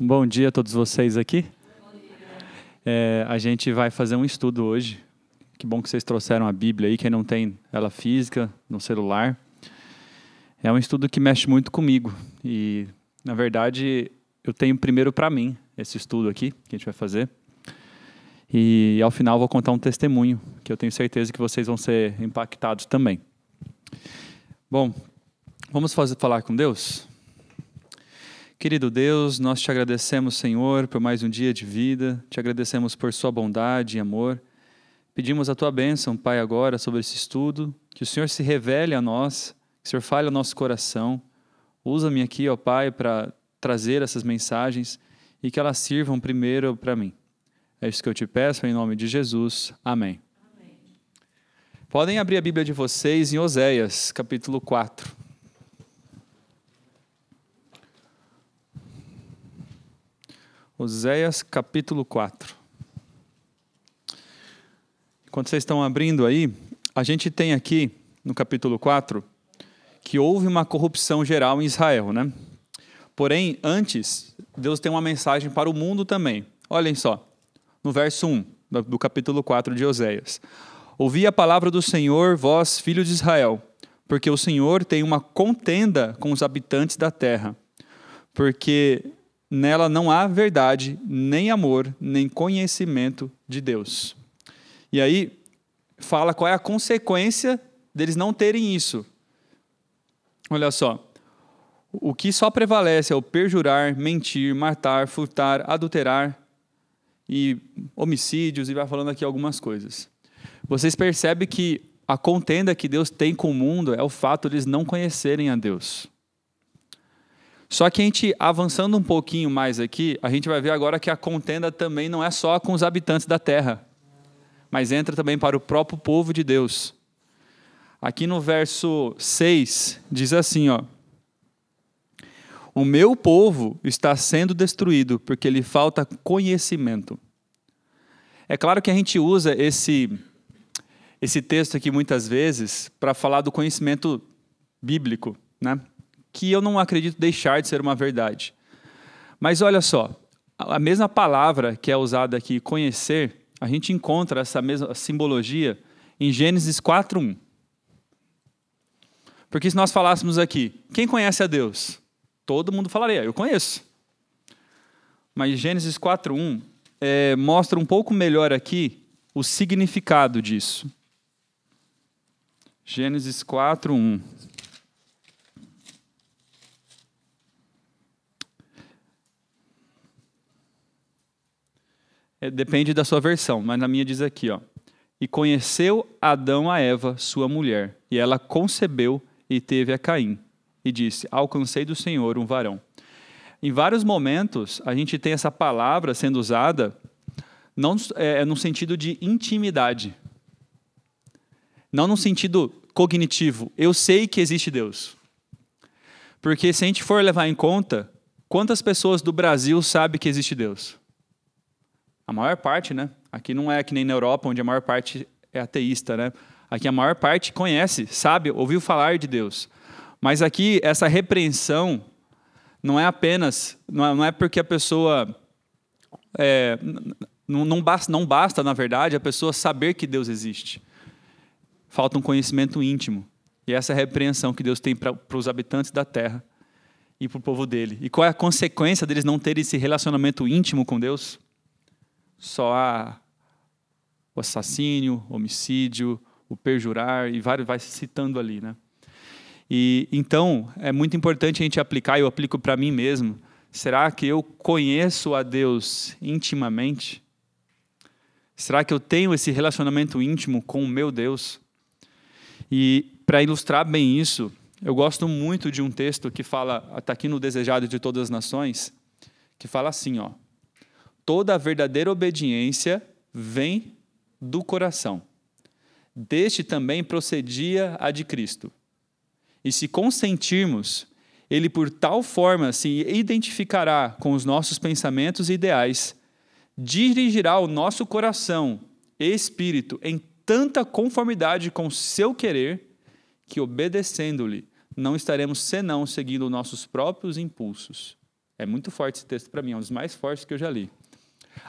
Bom dia a todos vocês aqui. A gente vai fazer um estudo hoje. Que bom que vocês trouxeram a Bíblia aí, quem não tem ela física, no celular. É um estudo que mexe muito comigo. E, na verdade, eu tenho primeiro para mim esse estudo aqui, que a gente vai fazer. E, ao final, vou contar um testemunho, que eu tenho certeza que vocês vão ser impactados também. Bom, vamos falar com Deus? Querido Deus, nós te agradecemos, Senhor, por mais um dia de vida. Te agradecemos por sua bondade e amor. Pedimos a tua bênção, Pai, agora sobre esse estudo. Que o Senhor se revele a nós, que o Senhor fale ao nosso coração. Usa-me aqui, ó Pai, para trazer essas mensagens e que elas sirvam primeiro para mim. É isso que eu te peço, em nome de Jesus. Amém. Amém. Podem abrir a Bíblia de vocês em Oséias, capítulo 4. Oséias, capítulo 4. Enquanto vocês estão abrindo aí, a gente tem aqui, no capítulo 4, que houve uma corrupção geral em Israel, né? Porém, antes, Deus tem uma mensagem para o mundo também. Olhem só, no verso 1 do capítulo 4 de Oséias. Ouvi a palavra do Senhor, vós, filhos de Israel, porque o Senhor tem uma contenda com os habitantes da terra, porque nela não há verdade, nem amor, nem conhecimento de Deus. E aí, fala qual é a consequência deles não terem isso. Olha só. O que só prevalece é o perjurar, mentir, matar, furtar, adulterar e homicídios, e vai falando aqui algumas coisas. Vocês percebem que a contenda que Deus tem com o mundo é o fato de eles não conhecerem a Deus. Só que a gente, avançando um pouquinho mais aqui, a gente vai ver agora que a contenda também não é só com os habitantes da terra, mas entra também para o próprio povo de Deus. Aqui no verso 6, diz assim, ó: o meu povo está sendo destruído porque lhe falta conhecimento. É claro que a gente usa esse texto aqui muitas vezes para falar do conhecimento bíblico, né? Que eu não acredito deixar de ser uma verdade. Mas olha só, a mesma palavra que é usada aqui, conhecer, a gente encontra essa mesma simbologia em Gênesis 4:1. Porque se nós falássemos aqui, quem conhece a Deus? Todo mundo falaria, eu conheço. Mas Gênesis 4:1 mostra um pouco melhor aqui o significado disso. Gênesis 4:1. Depende da sua versão, mas na minha diz aqui, ó: e conheceu Adão a Eva, sua mulher, e ela concebeu e teve a Caim, e disse: alcancei do Senhor um varão. Em vários momentos, a gente tem essa palavra sendo usada não no sentido de intimidade, não no sentido cognitivo. Eu sei que existe Deus. Porque se a gente for levar em conta, quantas pessoas do Brasil sabem que existe Deus? A maior parte, né? Aqui não é que nem na Europa, onde a maior parte é ateísta, né? Aqui a maior parte conhece, sabe, ouviu falar de Deus. Mas aqui essa repreensão não é apenas, não é porque a pessoa não basta, na verdade, a pessoa saber que Deus existe. Falta um conhecimento íntimo. E essa é a repreensão que Deus tem para os habitantes da terra e para o povo dele. E qual é a consequência deles não terem esse relacionamento íntimo com Deus? Só o assassínio, o homicídio, o perjurar, e vai se citando ali, né? E então é muito importante a gente aplicar, eu aplico para mim mesmo. Será que eu conheço a Deus intimamente? Será que eu tenho esse relacionamento íntimo com o meu Deus? E para ilustrar bem isso, eu gosto muito de um texto que fala, está aqui no Desejado de Todas as Nações, que fala assim, ó: toda a verdadeira obediência vem do coração. Deste também procedia a de Cristo. E se consentirmos, ele por tal forma se identificará com os nossos pensamentos e ideais, dirigirá o nosso coração e espírito em tanta conformidade com o seu querer, que obedecendo-lhe, não estaremos senão seguindo nossos próprios impulsos. É muito forte esse texto para mim, é um dos mais fortes que eu já li.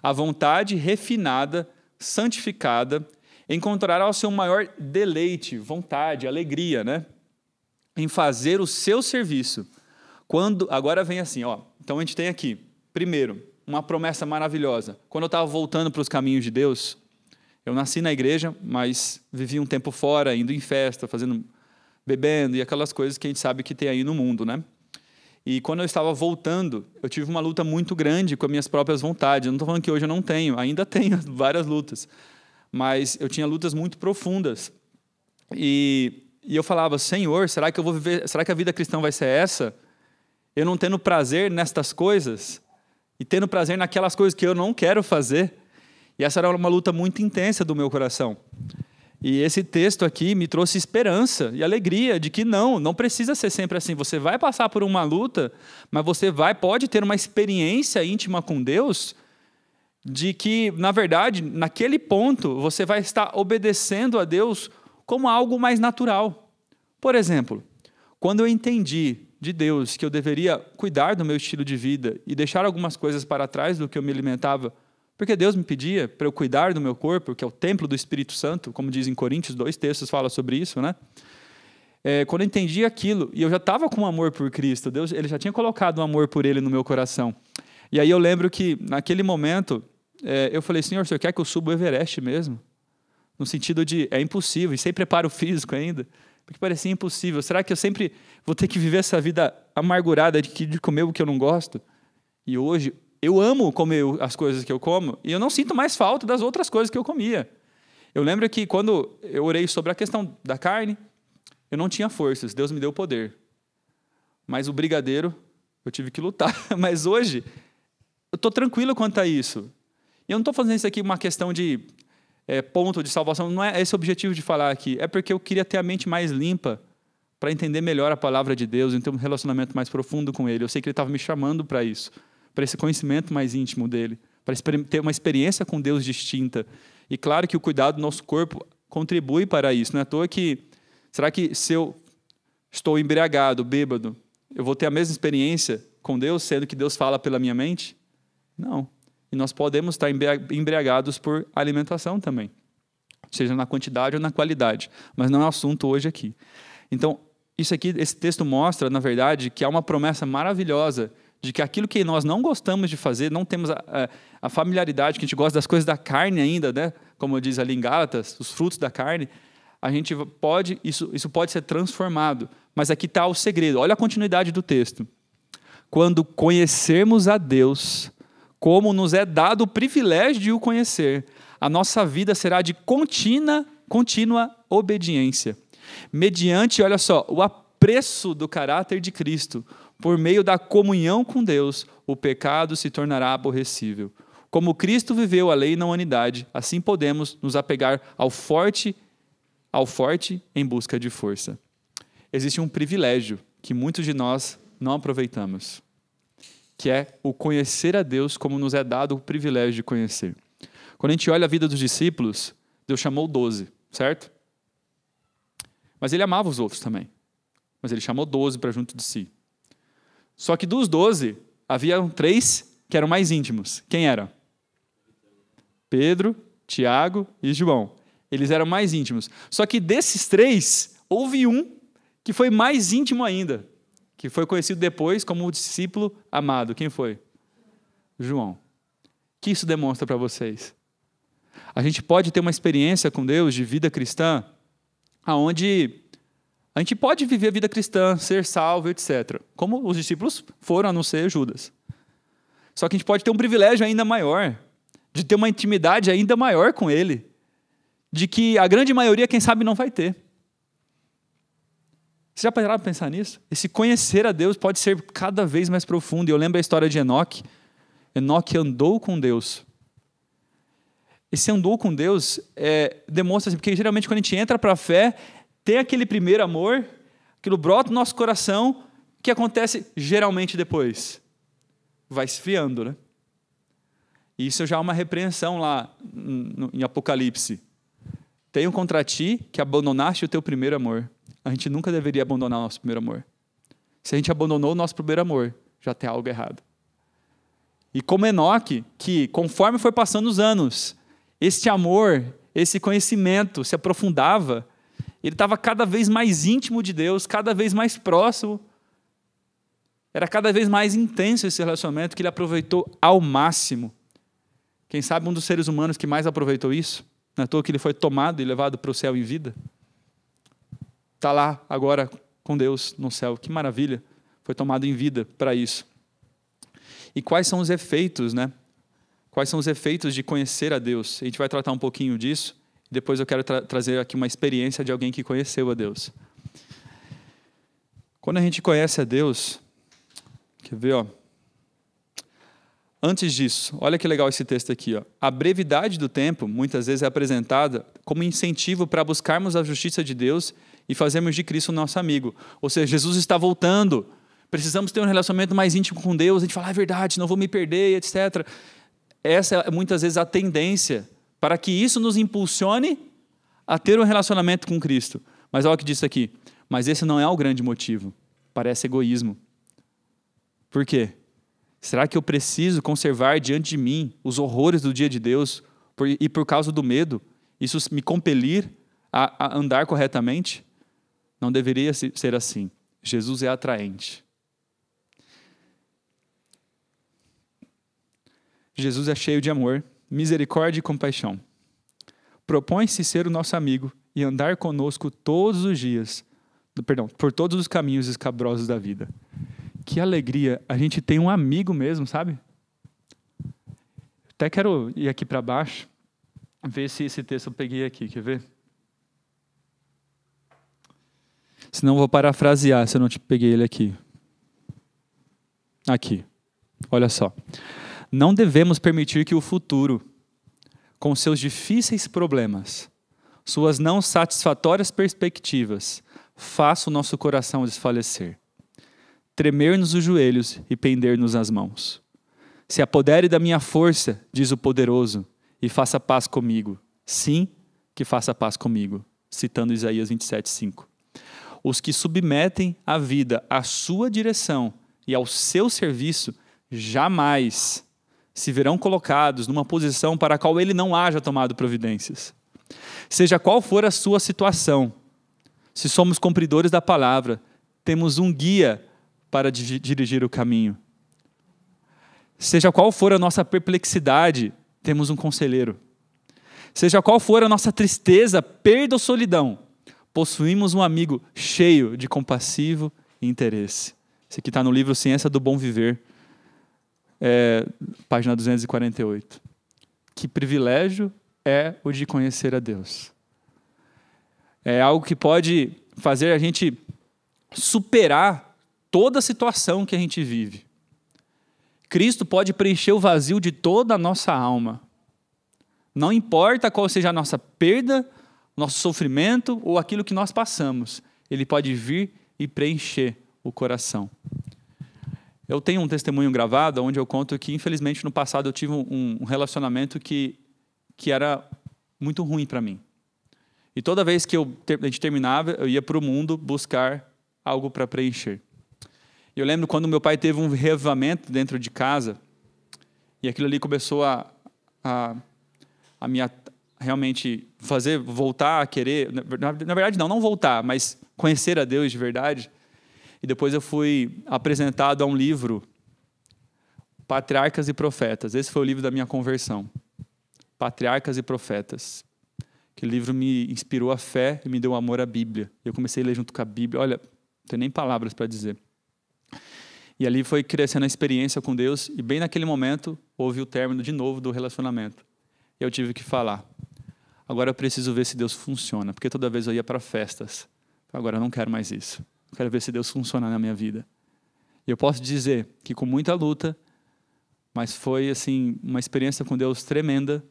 A vontade refinada, santificada, encontrará o seu maior deleite, vontade, alegria, né? Em fazer o seu serviço. Agora vem assim, ó. Então a gente tem aqui, primeiro, uma promessa maravilhosa. Quando eu estava voltando para os caminhos de Deus, eu nasci na igreja, mas vivi um tempo fora, indo em festa, bebendo e aquelas coisas que a gente sabe que tem aí no mundo, né? E quando eu estava voltando, eu tive uma luta muito grande com as minhas próprias vontades. Eu não estou falando que hoje eu não tenho, ainda tenho várias lutas. Mas eu tinha lutas muito profundas. E eu falava, Senhor, será que eu vou viver? Será que a vida cristã vai ser essa? Eu não tendo prazer nestas coisas e tendo prazer naquelas coisas que eu não quero fazer. E essa era uma luta muito intensa do meu coração. E esse texto aqui me trouxe esperança e alegria de que não precisa ser sempre assim. Você vai passar por uma luta, mas você pode ter uma experiência íntima com Deus de que, na verdade, naquele ponto, você vai estar obedecendo a Deus como algo mais natural. Por exemplo, quando eu entendi de Deus que eu deveria cuidar do meu estilo de vida e deixar algumas coisas para trás do que eu me alimentava, porque Deus me pedia para eu cuidar do meu corpo, que é o templo do Espírito Santo, como diz em Coríntios, 2 textos falam sobre isso, né? Quando eu entendi aquilo, e eu já estava com amor por Cristo, Deus, Ele já tinha colocado um amor por Ele no meu coração. E aí eu lembro que, naquele momento, eu falei, Senhor, o Senhor quer que eu suba o Everest mesmo? No sentido de, é impossível, e sem preparo físico ainda, porque parecia impossível. Será que eu sempre vou ter que viver essa vida amargurada de comer o que eu não gosto? E hoje, eu amo comer as coisas que eu como, e eu não sinto mais falta das outras coisas que eu comia. Eu lembro que quando eu orei sobre a questão da carne, eu não tinha forças, Deus me deu poder. Mas o brigadeiro, eu tive que lutar. Mas hoje, eu estou tranquilo quanto a isso. E eu não estou fazendo isso aqui uma questão de ponto de salvação, não é esse o objetivo de falar aqui. É porque eu queria ter a mente mais limpa para entender melhor a palavra de Deus e ter um relacionamento mais profundo com Ele. Eu sei que Ele estava me chamando para isso, para esse conhecimento mais íntimo dEle, para ter uma experiência com Deus distinta. E claro que o cuidado do nosso corpo contribui para isso. Não é à toa que, será que se eu estou embriagado, bêbado, eu vou ter a mesma experiência com Deus, sendo que Deus fala pela minha mente? Não. E nós podemos estar embriagados por alimentação também, seja na quantidade ou na qualidade, mas não é o assunto hoje aqui. Então, esse texto mostra, na verdade, que há uma promessa maravilhosa de que aquilo que nós não gostamos de fazer, não temos a familiaridade, que a gente gosta das coisas da carne ainda, né? Como diz ali em Gálatas, os frutos da carne, a gente pode, isso pode ser transformado. Mas aqui está o segredo, olha a continuidade do texto. Quando conhecermos a Deus, como nos é dado o privilégio de o conhecer, a nossa vida será de contínua obediência. Mediante, olha só, o apreço do caráter de Cristo, por meio da comunhão com Deus, o pecado se tornará aborrecível. Como Cristo viveu a lei na humanidade, assim podemos nos apegar ao forte em busca de força. Existe um privilégio que muitos de nós não aproveitamos, que é o conhecer a Deus como nos é dado o privilégio de conhecer. Quando a gente olha a vida dos discípulos, Deus chamou 12, certo? Mas Ele amava os outros também. Mas Ele chamou 12 para junto de si. Só que dos 12, havia 3 que eram mais íntimos. Quem eram? Pedro, Tiago e João. Eles eram mais íntimos. Só que desses 3, houve um que foi mais íntimo ainda, que foi conhecido depois como o discípulo amado. Quem foi? João. O que isso demonstra para vocês? A gente pode ter uma experiência com Deus de vida cristã, onde a gente pode viver a vida cristã, ser salvo, etc. Como os discípulos foram, a não ser Judas. Só que a gente pode ter um privilégio ainda maior, de ter uma intimidade ainda maior com Ele, de que a grande maioria, quem sabe, não vai ter. Você já pararam para pensar nisso? Esse conhecer a Deus pode ser cada vez mais profundo. E eu lembro a história de Enoque. Enoque andou com Deus. Esse andou com Deus demonstra assim, porque geralmente quando a gente entra para a fé, tem aquele primeiro amor, aquilo brota no nosso coração, o que acontece geralmente depois? Vai esfriando, né? E isso já é uma repreensão lá em Apocalipse. Tenho contra ti que abandonaste o teu primeiro amor. A gente nunca deveria abandonar o nosso primeiro amor. Se a gente abandonou o nosso primeiro amor, já tem algo errado. E como Enoque, que conforme foi passando os anos, este amor, esse conhecimento se aprofundava, ele estava cada vez mais íntimo de Deus, cada vez mais próximo. Era cada vez mais intenso esse relacionamento que ele aproveitou ao máximo. Quem sabe um dos seres humanos que mais aproveitou isso? Não é à toa que ele foi tomado e levado para o céu em vida. Está lá agora com Deus no céu. Que maravilha. Foi tomado em vida para isso. E quais são os efeitos, né? Quais são os efeitos de conhecer a Deus? A gente vai tratar um pouquinho disso. Depois eu quero trazer aqui uma experiência de alguém que conheceu a Deus. Quando a gente conhece a Deus, quer ver, ó? Antes disso, olha que legal esse texto aqui, ó. A brevidade do tempo, muitas vezes é apresentada como incentivo para buscarmos a justiça de Deus e fazermos de Cristo nosso amigo. Ou seja, Jesus está voltando. Precisamos ter um relacionamento mais íntimo com Deus. A gente fala, é verdade, não vou me perder, etc. Essa é muitas vezes a tendência para que isso nos impulsione a ter um relacionamento com Cristo. Mas olha o que diz aqui. Mas esse não é o grande motivo. Parece egoísmo. Por quê? Será que eu preciso conservar diante de mim os horrores do dia de Deus e por causa do medo, isso me compelir a andar corretamente? Não deveria ser assim. Jesus é atraente. Jesus é cheio de amor, misericórdia e compaixão. Propõe-se ser o nosso amigo e andar conosco todos os dias, por todos os caminhos escabrosos da vida. Que alegria, a gente tem um amigo mesmo, sabe? Até quero ir aqui para baixo, ver se esse texto eu peguei aqui, quer ver? Senão eu vou parafrasear, se eu não te peguei ele aqui. Aqui, olha só. Não devemos permitir que o futuro, com seus difíceis problemas, suas não satisfatórias perspectivas, faça o nosso coração desfalecer, tremer-nos os joelhos e pender-nos as mãos. Se apodere da minha força, diz o poderoso, e faça paz comigo. Sim, que faça paz comigo. Citando Isaías 27:5. Os que submetem a vida à sua direção e ao seu serviço, jamais se verão colocados numa posição para a qual ele não haja tomado providências. Seja qual for a sua situação, se somos cumpridores da palavra, temos um guia para dirigir o caminho. Seja qual for a nossa perplexidade, temos um conselheiro. Seja qual for a nossa tristeza, perda ou solidão, possuímos um amigo cheio de compassivo e interesse. Esse aqui está no livro Ciência do Bom Viver, página 248. Que privilégio é o de conhecer a Deus. É algo que pode fazer a gente superar toda a situação que a gente vive. Cristo pode preencher o vazio de toda a nossa alma. Não importa qual seja a nossa perda, nosso sofrimento ou aquilo que nós passamos, Ele pode vir e preencher o coração. Eu tenho um testemunho gravado onde eu conto que, infelizmente, no passado eu tive um relacionamento que era muito ruim para mim. E toda vez que a gente terminava, eu ia para o mundo buscar algo para preencher. Eu lembro quando meu pai teve um reavivamento dentro de casa, e aquilo ali começou a me realmente fazer voltar a querer, na verdade não voltar, mas conhecer a Deus de verdade. E depois eu fui apresentado a um livro, Patriarcas e Profetas. Esse foi o livro da minha conversão. Patriarcas e Profetas. Aquele livro me inspirou a fé e me deu amor à Bíblia. Eu comecei a ler junto com a Bíblia. Olha, não tenho nem palavras para dizer. E ali foi crescendo a experiência com Deus. E bem naquele momento, houve o término de novo do relacionamento. E eu tive que falar. Agora eu preciso ver se Deus funciona. Porque toda vez eu ia para festas. Agora eu não quero mais isso. Eu quero ver se Deus funciona na minha vida. E eu posso dizer que com muita luta, mas foi assim uma experiência com Deus tremenda,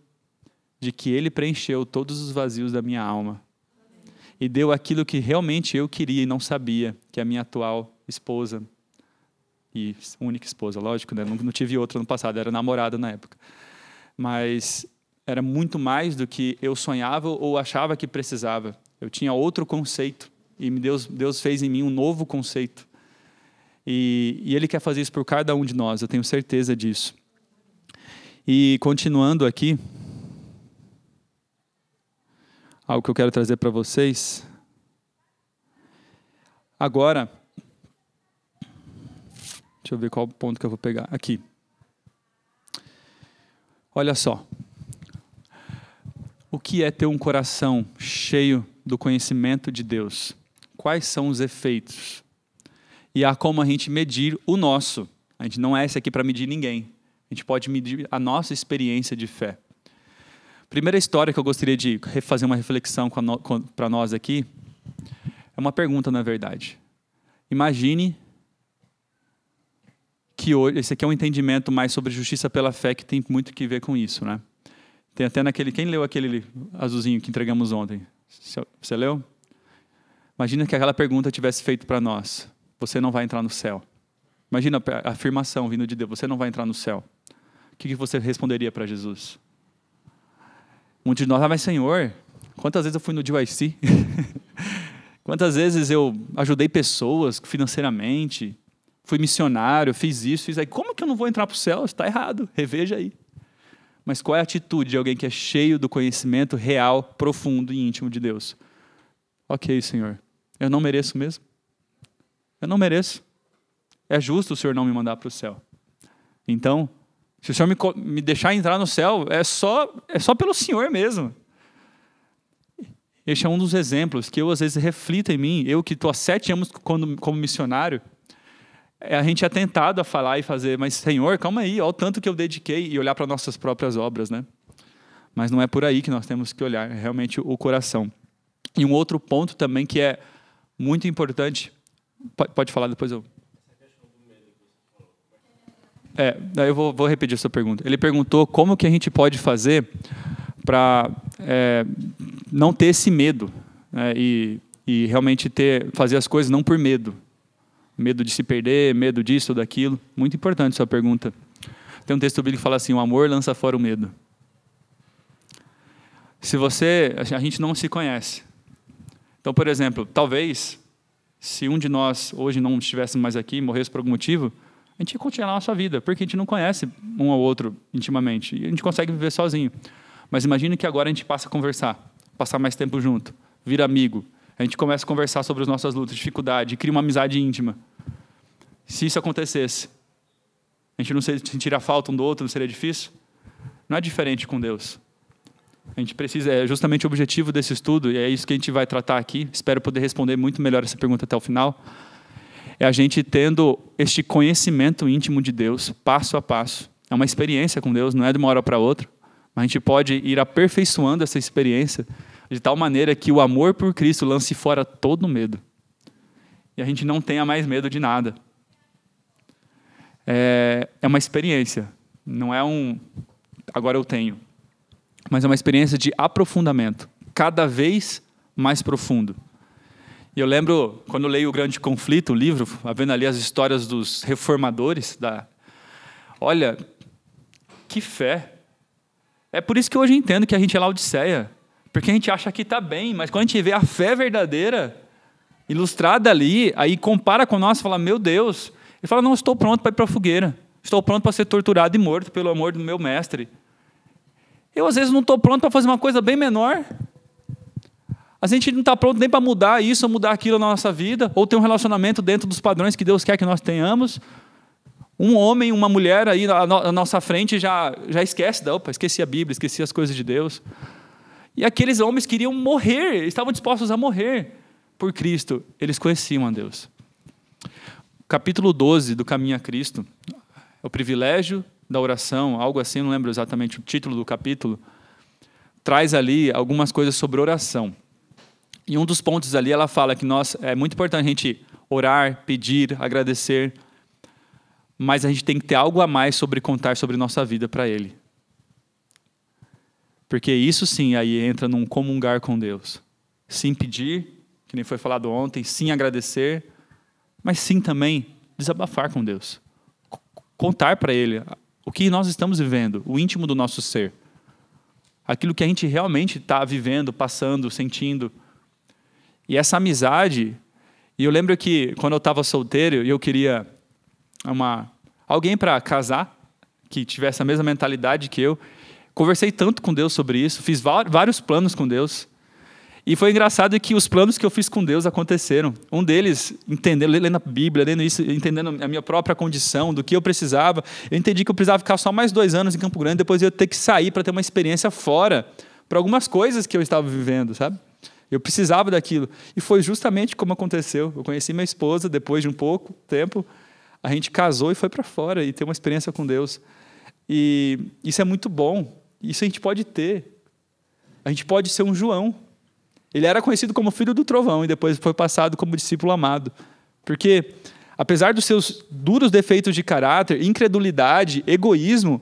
de que Ele preencheu todos os vazios da minha alma. E deu aquilo que realmente eu queria e não sabia, que é a minha atual esposa. E única esposa, lógico, né? Não tive outra no passado, era namorada na época. Mas era muito mais do que eu sonhava ou achava que precisava. Eu tinha outro conceito. E Deus fez em mim um novo conceito. E Ele quer fazer isso por cada um de nós, eu tenho certeza disso. E continuando aqui, algo que eu quero trazer para vocês. Agora, deixa eu ver qual ponto que eu vou pegar. Aqui. Olha só. O que é ter um coração cheio do conhecimento de Deus? Quais são os efeitos? E há como a gente medir o nosso. A gente não é esse aqui para medir ninguém. A gente pode medir a nossa experiência de fé. Primeira história que eu gostaria de fazer uma reflexão para nós aqui, é uma pergunta, na verdade. Imagine que hoje, esse aqui é um entendimento mais sobre justiça pela fé, que tem muito que ver com isso, né? Tem até naquele, quem leu aquele azulzinho que entregamos ontem? Você leu? Imagina que aquela pergunta tivesse feito para nós. Você não vai entrar no céu. Imagina a afirmação vindo de Deus, você não vai entrar no céu. O que você responderia para Jesus? Muitos de nós, mas Senhor, quantas vezes eu fui no DYC? Quantas vezes eu ajudei pessoas financeiramente? Fui missionário, fiz isso, fiz aí. Como que eu não vou entrar para o céu? Está errado, reveja aí. Mas qual é a atitude de alguém que é cheio do conhecimento real, profundo e íntimo de Deus? Ok, Senhor, eu não mereço mesmo. Eu não mereço. É justo o Senhor não me mandar para o céu. Então, se o Senhor me deixar entrar no céu, é só pelo Senhor mesmo. Este é um dos exemplos que eu, às vezes, reflito em mim. Eu que estou há 7 anos como missionário, a gente é tentado a falar e fazer, mas Senhor, calma aí, olha o tanto que eu dediquei, e olhar para nossas próprias obras, né? Mas não é por aí que nós temos que olhar, é realmente o coração. E um outro ponto também que é muito importante, pode falar depois eu... eu vou repetir a sua pergunta. Ele perguntou como que a gente pode fazer para não ter esse medo, né, e realmente fazer as coisas não por medo. Medo de se perder, medo disso ou daquilo. Muito importante sua pergunta. Tem um texto bíblico que fala assim, o amor lança fora o medo. A gente não se conhece. Então, por exemplo, talvez, se um de nós hoje não estivesse mais aqui, morresse por algum motivo, a gente ia continuar a nossa vida, porque a gente não conhece um ao outro intimamente. E a gente consegue viver sozinho. Mas imagine que agora a gente passa a conversar, passar mais tempo junto, vira amigo. A gente começa a conversar sobre as nossas lutas, dificuldade, cria uma amizade íntima. Se isso acontecesse, a gente não sentiria falta um do outro, não seria difícil? Não é diferente com Deus. A gente precisa, é justamente o objetivo desse estudo, e é isso que a gente vai tratar aqui. Espero poder responder muito melhor essa pergunta até o final. É a gente tendo este conhecimento íntimo de Deus, passo a passo. É uma experiência com Deus, não é de uma hora para outra. Mas a gente pode ir aperfeiçoando essa experiência de tal maneira que o amor por Cristo lance fora todo medo. E a gente não tenha mais medo de nada. É uma experiência. Não é agora eu tenho. Mas é uma experiência de aprofundamento. Cada vez mais profundo. E eu lembro, quando eu leio O Grande Conflito, o livro, vendo ali as histórias dos reformadores, olha, que fé. É por isso que hoje eu entendo que a gente é Laodiceia. Porque a gente acha que está bem, mas quando a gente vê a fé verdadeira, ilustrada ali, aí compara com nós e fala, meu Deus. Ele fala, não, estou pronto para ir para a fogueira. Estou pronto para ser torturado e morto pelo amor do meu mestre. Eu, às vezes, não estou pronto para fazer uma coisa bem menor. A gente não está pronto nem para mudar isso ou mudar aquilo na nossa vida, ou ter um relacionamento dentro dos padrões que Deus quer que nós tenhamos. Um homem, uma mulher aí na nossa frente já esquece, esqueci a Bíblia, esqueci as coisas de Deus. E aqueles homens queriam morrer, estavam dispostos a morrer por Cristo. Eles conheciam a Deus. Capítulo 12 do Caminho a Cristo, é o privilégio da oração, algo assim, não lembro exatamente o título do capítulo, traz ali algumas coisas sobre oração. E um dos pontos ali, ela fala que é muito importante a gente orar, pedir, agradecer, mas a gente tem que ter algo a mais sobre contar sobre nossa vida para Ele. Porque isso sim, aí entra num comungar com Deus. Sim pedir, que nem foi falado ontem, sim agradecer, mas sim também desabafar com Deus. Contar para Ele o que nós estamos vivendo, o íntimo do nosso ser. Aquilo que a gente realmente está vivendo, passando, sentindo. E essa amizade... E eu lembro que quando eu estava solteiro e eu queria alguém para casar, que tivesse a mesma mentalidade que eu. Conversei tanto com Deus sobre isso, fiz vários planos com Deus. E foi engraçado que os planos que eu fiz com Deus aconteceram. Um deles, lendo a Bíblia, lendo isso, entendendo a minha própria condição, do que eu precisava. Eu entendi que eu precisava ficar só mais 2 anos em Campo Grande, depois eu ia ter que sair para ter uma experiência fora, para algumas coisas que eu estava vivendo, sabe? Eu precisava daquilo. E foi justamente como aconteceu. Eu conheci minha esposa, depois de um pouco tempo, a gente casou e foi para fora e ter uma experiência com Deus. E isso é muito bom. Isso a gente pode ter. A gente pode ser um João. Ele era conhecido como filho do trovão e depois foi passado como discípulo amado. Porque, apesar dos seus duros defeitos de caráter, incredulidade, egoísmo,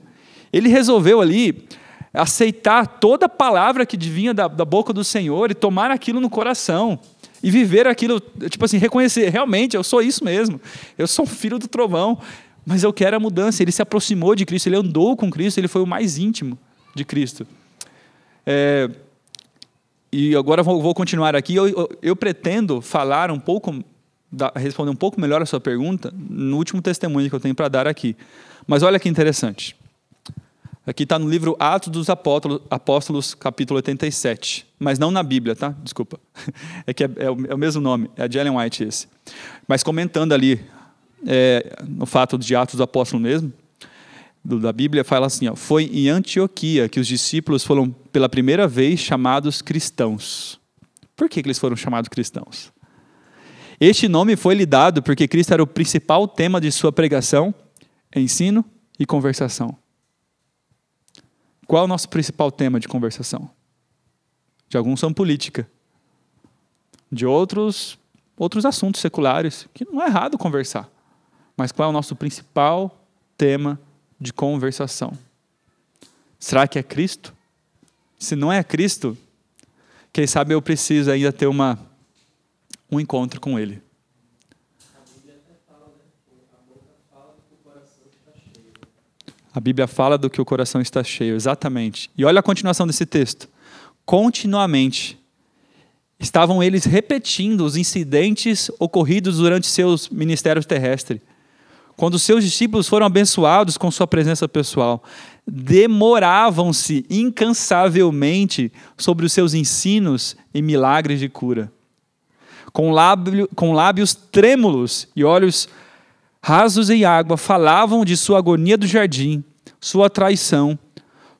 ele resolveu ali aceitar toda a palavra que vinha da boca do Senhor e tomar aquilo no coração. E viver aquilo, tipo assim, reconhecer, realmente, eu sou isso mesmo. Eu sou um filho do trovão, mas eu quero a mudança. Ele se aproximou de Cristo, ele andou com Cristo, ele foi o mais íntimo de Cristo. E agora vou continuar aqui. Eu pretendo falar um pouco, responder um pouco melhor a sua pergunta no último testemunho que eu tenho para dar aqui. Mas olha que interessante. Aqui está no livro Atos dos Apóstolos, capítulo 87. Mas não na Bíblia, tá? Desculpa. É que é o mesmo nome, é de Ellen White esse. Mas comentando ali no fato de Atos dos Apóstolos mesmo, da Bíblia, fala assim, ó, foi em Antioquia que os discípulos foram pela primeira vez chamados cristãos. Por que eles foram chamados cristãos? Este nome foi lhe dado porque Cristo era o principal tema de sua pregação, ensino e conversação. Qual é o nosso principal tema de conversação? De alguns são política. De outros assuntos seculares, que não é errado conversar. Mas qual é o nosso principal tema de conversação? Será que é Cristo? Se não é Cristo, quem sabe eu preciso ainda ter um encontro com Ele. A Bíblia fala do que o coração está cheio, exatamente. E olha a continuação desse texto. Continuamente estavam eles repetindo os incidentes ocorridos durante seus ministérios terrestres. Quando os seus discípulos foram abençoados com sua presença pessoal, demoravam-se incansavelmente sobre os seus ensinos e milagres de cura. Com lábios trêmulos e olhos rasos em água, falavam de sua agonia do jardim, sua traição,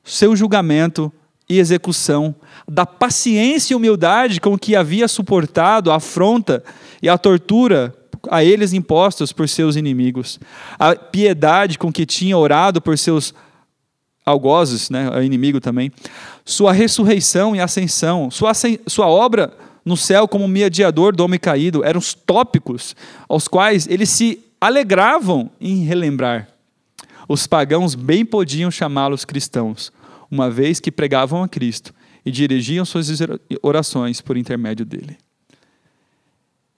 seu julgamento e execução, da paciência e humildade com que havia suportado a afronta e a tortura a eles impostos por seus inimigos, a piedade com que tinha orado por seus algozes, né, inimigo também, sua ressurreição e ascensão, sua obra no céu como mediador do homem caído, eram os tópicos aos quais eles se alegravam em relembrar. Os pagãos bem podiam chamá-los cristãos, uma vez que pregavam a Cristo e dirigiam suas orações por intermédio dele.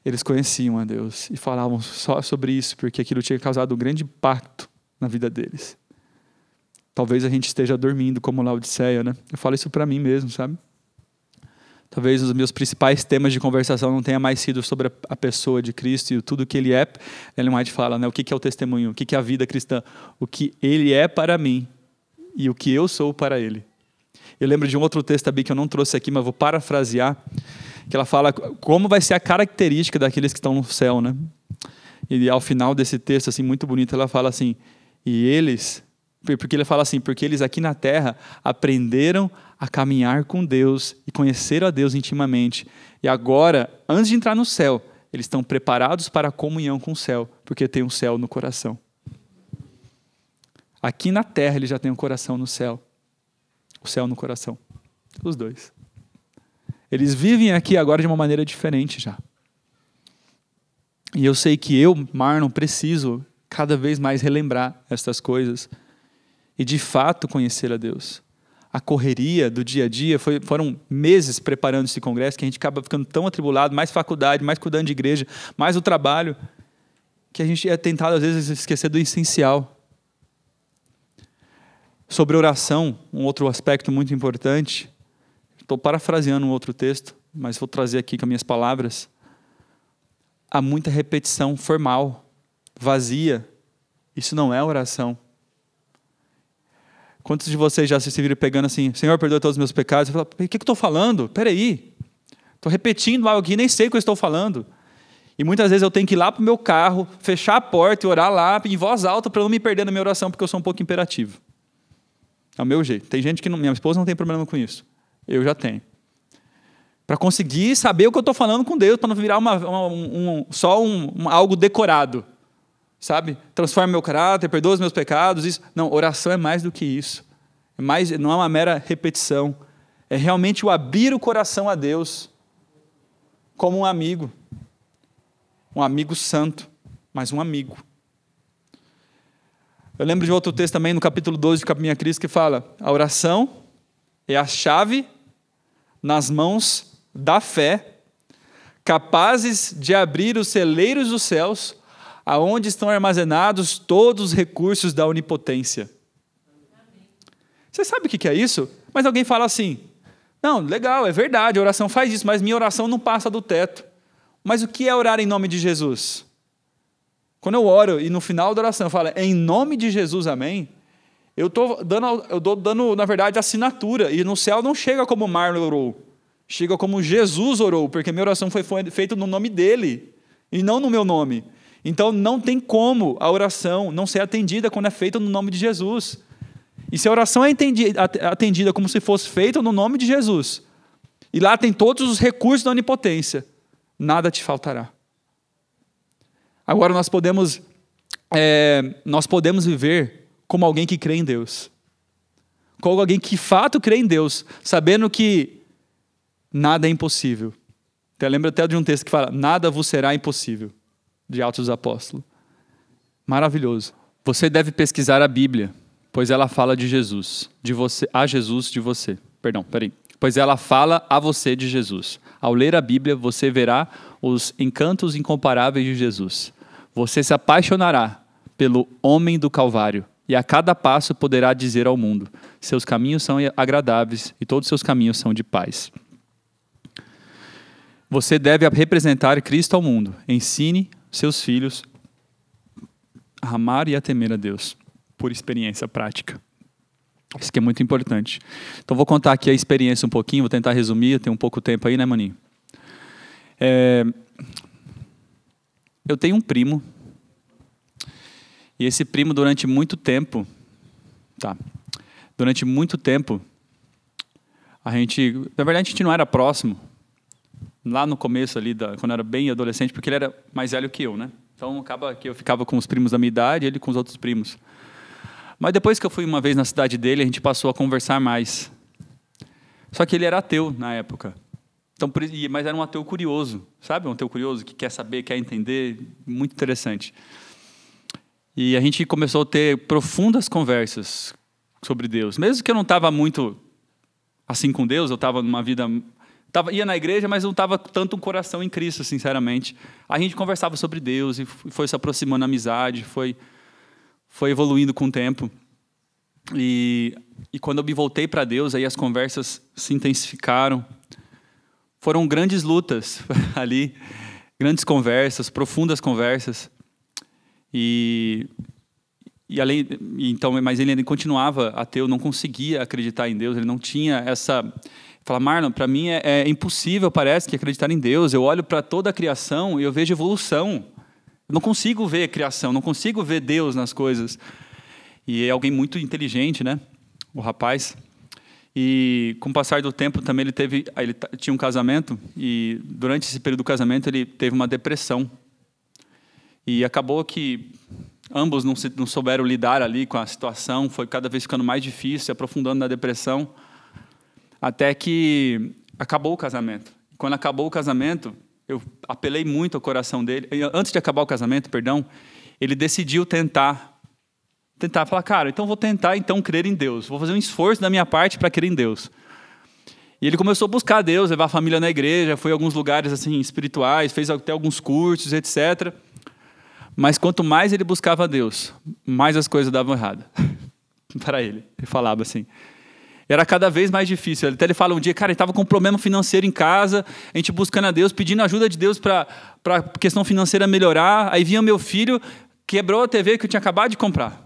Eles conheciam a Deus e falavam só sobre isso, porque aquilo tinha causado um grande impacto na vida deles. Talvez a gente esteja dormindo como Laodiceia, né? Eu falo isso para mim mesmo, sabe? Talvez os meus principais temas de conversação não tenha mais sido sobre a pessoa de Cristo e tudo que ele é. Ellen White fala, né? O que é o testemunho, o que é a vida cristã, o que ele é para mim e o que eu sou para ele. Eu lembro de um outro texto também que eu não trouxe aqui, mas vou parafrasear, que ela fala como vai ser a característica daqueles que estão no céu, né? E ao final desse texto, assim, muito bonito, ela fala assim, e eles, porque ele fala assim, porque eles aqui na terra aprenderam a caminhar com Deus e conheceram a Deus intimamente. E agora, antes de entrar no céu, eles estão preparados para a comunhão com o céu, porque tem um céu no coração. Aqui na terra, eles já têm um coração no céu. O céu no coração. Os dois. Eles vivem aqui agora de uma maneira diferente já. E eu sei que eu, Marlon, preciso cada vez mais relembrar estas coisas e de fato conhecer a Deus. A correria do dia a dia, foram meses preparando esse congresso, que a gente acaba ficando tão atribulado, mais faculdade, mais cuidando de igreja, mais o trabalho, que a gente é tentado às vezes esquecer do essencial. Sobre oração, um outro aspecto muito importante, estou parafraseando um outro texto, mas vou trazer aqui com as minhas palavras. Há muita repetição formal, vazia. Isso não é oração. Quantos de vocês já se viram pegando assim, Senhor, perdoa todos os meus pecados? Eu falo, o que eu estou falando? Peraí. Estou repetindo algo aqui, nem sei o que eu estou falando. E muitas vezes eu tenho que ir lá para o meu carro, fechar a porta e orar lá em voz alta para eu não me perder na minha oração, porque eu sou um pouco imperativo. É o meu jeito. Tem gente que não, minha esposa não tem problema com isso. Eu já tenho. Para conseguir saber o que eu estou falando com Deus, para não virar algo decorado. Sabe? Transforma meu caráter, perdoa os meus pecados. Isso. Não, oração é mais do que isso. Não é uma mera repetição. É realmente o abrir o coração a Deus como um amigo. Um amigo santo, mas um amigo. Eu lembro de outro texto também, no capítulo 12 de Caminho a Cristo, que fala: a oração é a chave nas mãos da fé, capazes de abrir os celeiros dos céus, aonde estão armazenados todos os recursos da onipotência. Você sabe o que é isso? Mas alguém fala assim, não, legal, é verdade, a oração faz isso, mas minha oração não passa do teto. Mas o que é orar em nome de Jesus? Quando eu oro e no final da oração eu falo, em nome de Jesus, amém, eu estou dando, na verdade, assinatura, e no céu não chega como Marlon orou, chega como Jesus orou, porque minha oração foi feita no nome dele, e não no meu nome. Então não tem como a oração não ser atendida quando é feita no nome de Jesus. E se a oração é atendida como se fosse feita no nome de Jesus, e lá tem todos os recursos da onipotência, nada te faltará. Agora nós podemos viver como alguém que crê em Deus. Como alguém que de fato crê em Deus, sabendo que nada é impossível. Lembra até de um texto que fala, nada vos será impossível, de Atos dos Apóstolos. Maravilhoso. Você deve pesquisar a Bíblia, pois ela fala de Jesus, pois ela fala a você de Jesus. Ao ler a Bíblia, você verá os encantos incomparáveis de Jesus. Você se apaixonará pelo homem do Calvário e a cada passo poderá dizer ao mundo, seus caminhos são agradáveis e todos os seus caminhos são de paz. Você deve representar Cristo ao mundo. Ensine seus filhos a amar e a temer a Deus, por experiência prática. Isso que é muito importante. Então, vou contar aqui a experiência um pouquinho, vou tentar resumir, tem um pouco tempo aí, né, maninho? Eu tenho um primo, e esse primo, durante muito tempo, na verdade, a gente não era próximo, lá no começo ali, quando eu era bem adolescente, porque ele era mais velho que eu, né? Então, acaba que eu ficava com os primos da minha idade e ele com os outros primos. Mas depois que eu fui uma vez na cidade dele, a gente passou a conversar mais. Só que ele era ateu na época. Então, mas era um ateu curioso, sabe? Um ateu curioso que quer saber, quer entender, muito interessante. E a gente começou a ter profundas conversas sobre Deus. Mesmo que eu não estava muito assim com Deus, eu estava numa vida... ia na igreja, mas não estava tanto um coração em Cristo, sinceramente. A gente conversava sobre Deus e foi se aproximando a amizade, foi evoluindo com o tempo. E quando eu me voltei para Deus, aí as conversas se intensificaram. Foram grandes lutas ali, grandes conversas, profundas conversas. Mas ele ainda continuava ateu, não conseguia acreditar em Deus, ele não tinha essa... Fala, Marlon, para mim é impossível, parece, que acreditar em Deus. Eu olho para toda a criação e eu vejo evolução. Eu não consigo ver a criação, não consigo ver Deus nas coisas. E é alguém muito inteligente, né? O rapaz. E com o passar do tempo também ele tinha um casamento e durante esse período do casamento ele teve uma depressão. E acabou que ambos não souberam lidar ali com a situação, foi cada vez ficando mais difícil, se aprofundando na depressão, até que acabou o casamento. Quando acabou o casamento, eu apelei muito ao coração dele. Antes de acabar o casamento, ele decidiu tentar falar, cara, então vou tentar crer em Deus. Vou fazer um esforço da minha parte para crer em Deus. E ele começou a buscar Deus, levar a família na igreja, foi a alguns lugares assim espirituais, fez até alguns cursos, etc. Mas quanto mais ele buscava Deus, mais as coisas davam errado para ele. Ele falava assim. Era cada vez mais difícil. Até ele fala um dia, cara, ele estava com um problema financeiro em casa, a gente buscando a Deus, pedindo ajuda de Deus para a questão financeira melhorar. Aí vinha meu filho, quebrou a TV que eu tinha acabado de comprar.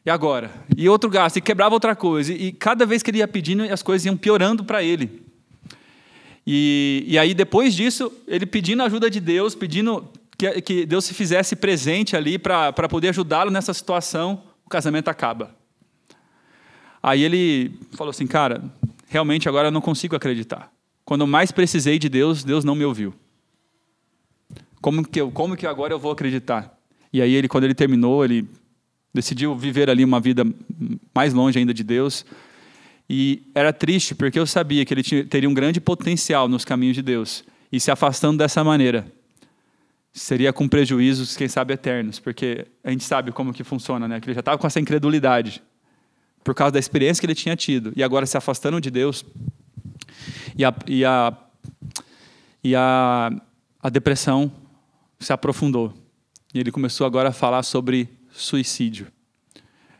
E agora? E outro gasto, e quebrava outra coisa. E cada vez que ele ia pedindo, as coisas iam piorando para ele. E aí, depois disso, ele pedindo a ajuda de Deus, pedindo que Deus se fizesse presente ali para poder ajudá-lo nessa situação, o casamento acaba. Aí ele falou assim, cara, realmente agora eu não consigo acreditar. Quando eu mais precisei de Deus, Deus não me ouviu. Como que agora eu vou acreditar? E aí, quando ele terminou, ele decidiu viver ali uma vida mais longe ainda de Deus. E era triste, porque eu sabia que ele teria um grande potencial nos caminhos de Deus. E se afastando dessa maneira, seria com prejuízos, quem sabe, eternos. Porque a gente sabe como que funciona, né? Que ele já estava com essa incredulidade, por causa da experiência que ele tinha tido. E agora se afastando de Deus. E a depressão se aprofundou. E ele começou agora a falar sobre suicídio.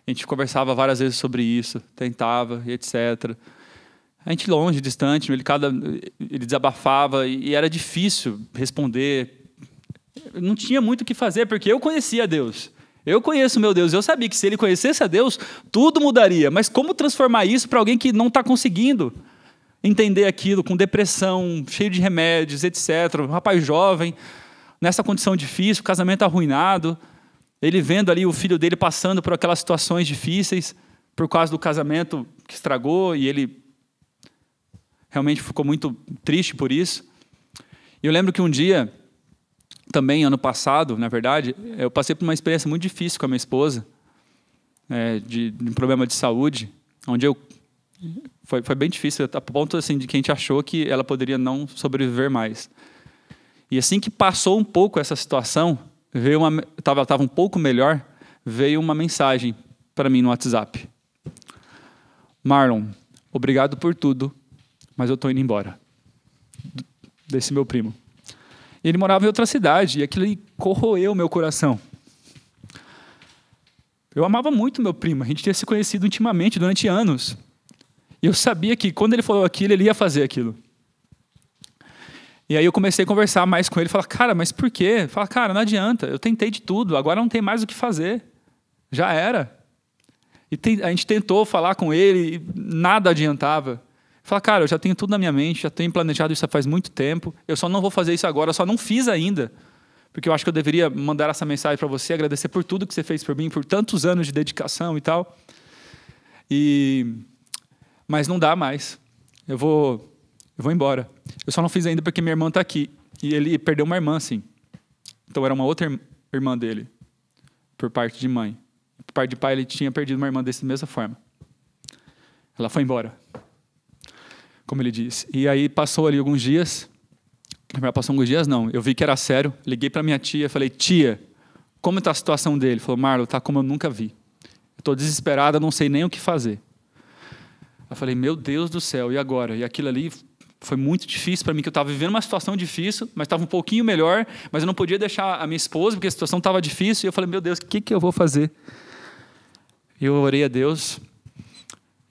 A gente conversava várias vezes sobre isso, tentava, e etc. A gente longe, distante, ele desabafava e era difícil responder. Não tinha muito o que fazer, porque eu conhecia Deus. Eu conheço meu Deus. Eu sabia que se ele conhecesse a Deus, tudo mudaria. Mas como transformar isso para alguém que não está conseguindo entender aquilo, com depressão, cheio de remédios, etc. Um rapaz jovem, nessa condição difícil, casamento arruinado, ele vendo ali o filho dele passando por aquelas situações difíceis, por causa do casamento que estragou, e ele realmente ficou muito triste por isso. E eu lembro que um dia, também ano passado, na verdade, eu passei por uma experiência muito difícil com a minha esposa, de um problema de saúde, onde foi bem difícil, a ponto assim, de que a gente achou que ela poderia não sobreviver mais. E assim que passou um pouco essa situação, estava um pouco melhor, veio uma mensagem para mim no WhatsApp. Marlon, obrigado por tudo, mas eu estou indo embora. Desse meu primo. E ele morava em outra cidade, e aquilo corroeu meu coração. Eu amava muito meu primo, a gente tinha se conhecido intimamente durante anos. E eu sabia que quando ele falou aquilo, ele ia fazer aquilo. E aí eu comecei a conversar mais com ele, falar, cara, mas por quê? Fala, cara, não adianta, eu tentei de tudo, agora não tem mais o que fazer. Já era. E a gente tentou falar com ele, e nada adiantava. Fala, cara, eu já tenho tudo na minha mente, já tenho planejado isso faz muito tempo, eu só não vou fazer isso agora, eu só não fiz ainda. Porque eu acho que eu deveria mandar essa mensagem para você, agradecer por tudo que você fez por mim, por tantos anos de dedicação e tal. Mas não dá mais. Eu vou embora. Eu só não fiz ainda porque minha irmã está aqui. E ele perdeu uma irmã, sim. Então era uma outra irmã dele, por parte de mãe. Por parte de pai, ele tinha perdido uma irmã dessa mesma forma. Ela foi embora, como ele disse. E aí passou ali alguns dias. Passou alguns dias, não. Eu vi que era sério. Liguei para minha tia, falei, tia, como está a situação dele? Ele falou, Marlon, está como eu nunca vi. Estou desesperada, não sei nem o que fazer. Eu falei, meu Deus do céu, e agora? E aquilo ali foi muito difícil para mim, que eu estava vivendo uma situação difícil, mas estava um pouquinho melhor, mas eu não podia deixar a minha esposa, porque a situação estava difícil, e eu falei, meu Deus, o que eu vou fazer? Eu orei a Deus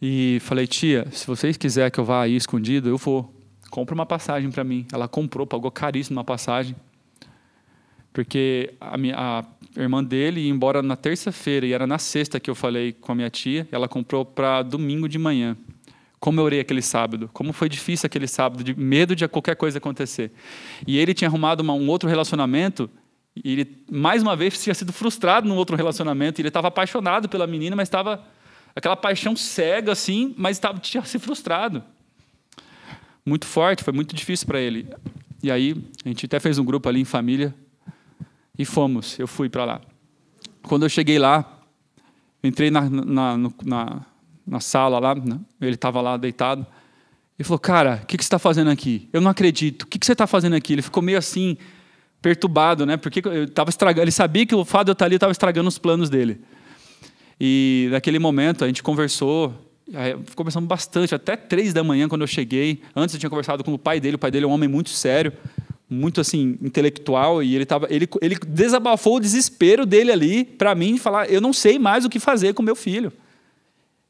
e falei, tia, se vocês quiserem que eu vá aí escondido, eu vou. Compra uma passagem para mim. Ela comprou, pagou caríssimo uma passagem, porque a irmã dele ia embora na terça-feira, e era na sexta que eu falei com a minha tia, ela comprou para domingo de manhã. Como eu orei aquele sábado, como foi difícil aquele sábado, de medo de qualquer coisa acontecer. E ele tinha arrumado um outro relacionamento, e ele, mais uma vez, tinha sido frustrado num outro relacionamento, e ele estava apaixonado pela menina, mas estava aquela paixão cega, assim, mas tinha se frustrado. Muito forte, foi muito difícil para ele. E aí, a gente até fez um grupo ali em família, e eu fui para lá. Quando eu cheguei lá, eu entrei na sala lá, né? Ele estava lá deitado, e falou, cara, o que você está fazendo aqui? Eu não acredito, o que você está fazendo aqui? Ele ficou meio assim, perturbado, né? Porque eu estava estragando, ele sabia que o fato de eu estar ali estava estragando os planos dele. E naquele momento a gente conversamos bastante, até 3 da manhã quando eu cheguei. Antes eu tinha conversado com o pai dele é um homem muito sério, muito assim, intelectual, e ele desabafou o desespero dele ali para mim, falar, eu não sei mais o que fazer com meu filho.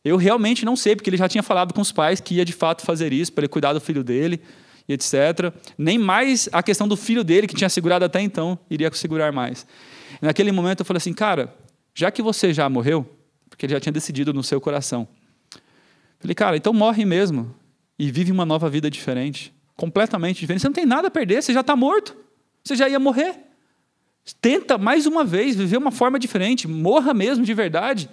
Eu realmente não sei, porque ele já tinha falado com os pais que ia de fato fazer isso, para ele cuidar do filho dele, e etc. Nem mais a questão do filho dele, que tinha segurado até então, iria segurar mais. Naquele momento eu falei assim, cara, já que você já morreu, porque ele já tinha decidido no seu coração. Falei, cara, então morre mesmo e vive uma nova vida diferente, completamente diferente. Você não tem nada a perder, você já está morto, você já ia morrer. Tenta mais uma vez viver uma forma diferente, morra mesmo de verdade,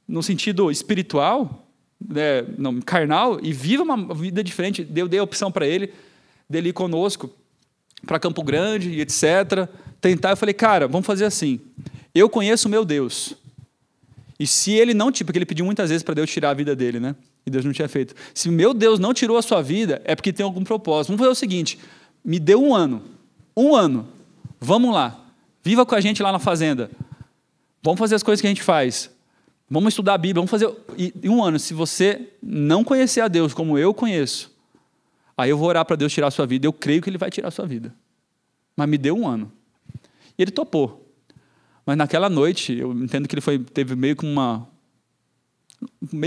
no sentido espiritual, né, não, carnal, e viva uma vida diferente. Eu dei a opção para ele, dele ir conosco para Campo Grande e etc. Tentar, eu falei, cara, vamos fazer assim, eu conheço o meu Deus, e se ele não, porque ele pediu muitas vezes para Deus tirar a vida dele, né? E Deus não tinha feito. Se meu Deus não tirou a sua vida, é porque tem algum propósito. Vamos fazer o seguinte, me dê um ano, vamos lá, viva com a gente lá na fazenda, vamos fazer as coisas que a gente faz, vamos estudar a Bíblia, vamos fazer, e um ano, se você não conhecer a Deus como eu conheço, aí eu vou orar para Deus tirar a sua vida, eu creio que Ele vai tirar a sua vida, mas me dê um ano. E ele topou. Mas naquela noite, eu entendo que ele teve meio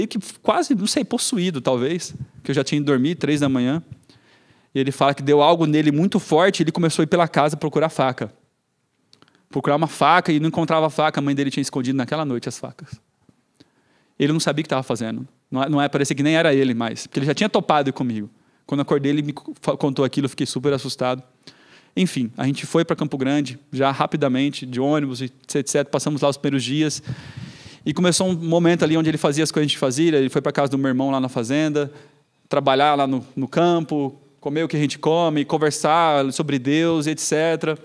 que quase, não sei, possuído talvez, que eu já tinha ido dormir 3 da manhã, e ele fala que deu algo nele muito forte, e ele começou a ir pela casa procurar faca. Procurar uma faca e não encontrava a faca, a mãe dele tinha escondido naquela noite as facas. Ele não sabia o que estava fazendo. Parecia que nem era ele mais, porque ele já tinha topado comigo. Quando eu acordei, ele me contou aquilo, eu fiquei super assustado. Enfim, a gente foi para Campo Grande, já rapidamente, de ônibus, etc. Passamos lá os primeiros dias. E começou um momento ali onde ele fazia as coisas que a gente fazia. Ele foi para a casa do meu irmão lá na fazenda, trabalhar lá no campo, comer o que a gente come, conversar sobre Deus, etc.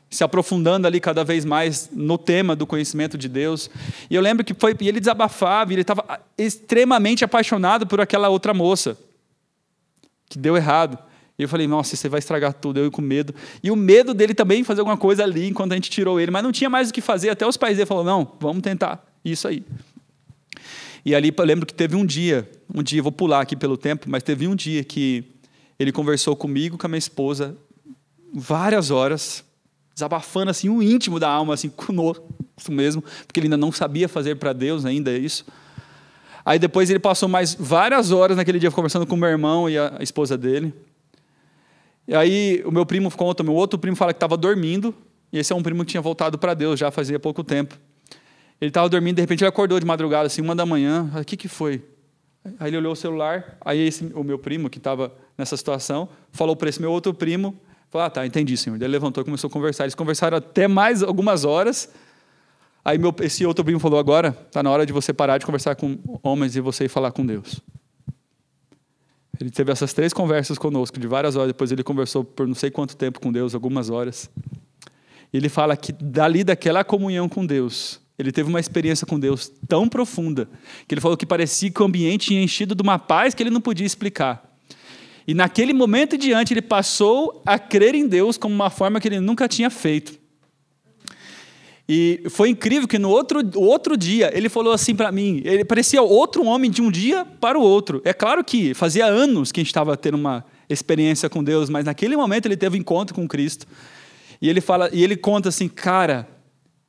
Se aprofundando ali cada vez mais no tema do conhecimento de Deus. E eu lembro que ele desabafava, e ele estava extremamente apaixonado por aquela outra moça, que deu errado. E eu falei, nossa, você vai estragar tudo, eu com medo. E o medo dele também fazer alguma coisa ali, enquanto a gente tirou ele. Mas não tinha mais o que fazer, até os pais dele falaram, não, vamos tentar, isso aí. E ali eu lembro que teve um dia, vou pular aqui pelo tempo, mas teve um dia que ele conversou comigo, com a minha esposa, várias horas, desabafando assim, o íntimo da alma, assim, conosco mesmo, porque ele ainda não sabia fazer para Deus ainda isso. Aí depois ele passou mais várias horas naquele dia conversando com o meu irmão e a esposa dele. E aí o meu primo conta, meu outro primo fala que estava dormindo, e esse é um primo que tinha voltado para Deus já fazia pouco tempo. Ele estava dormindo, de repente ele acordou de madrugada, assim, 1 da manhã, o que foi? Aí ele olhou o celular, aí o meu primo, que estava nessa situação, falou para esse meu outro primo, falou, tá, entendi, senhor. Ele levantou e começou a conversar. Eles conversaram até mais algumas horas. Aí esse outro primo falou, agora está na hora de você parar de conversar com homens e você ir falar com Deus. Ele teve essas 3 conversas conosco, de várias horas. Depois ele conversou por não sei quanto tempo com Deus, algumas horas. E ele fala que daquela comunhão com Deus, ele teve uma experiência com Deus tão profunda, que ele falou que parecia que o ambiente tinha enchido de uma paz que ele não podia explicar. E naquele momento em diante, ele passou a crer em Deus como uma forma que ele nunca tinha feito. E foi incrível que no outro dia, ele falou assim para mim, ele parecia outro homem de um dia para o outro. É claro que fazia anos que a gente estava tendo uma experiência com Deus, mas naquele momento ele teve um encontro com Cristo. E ele conta assim, cara,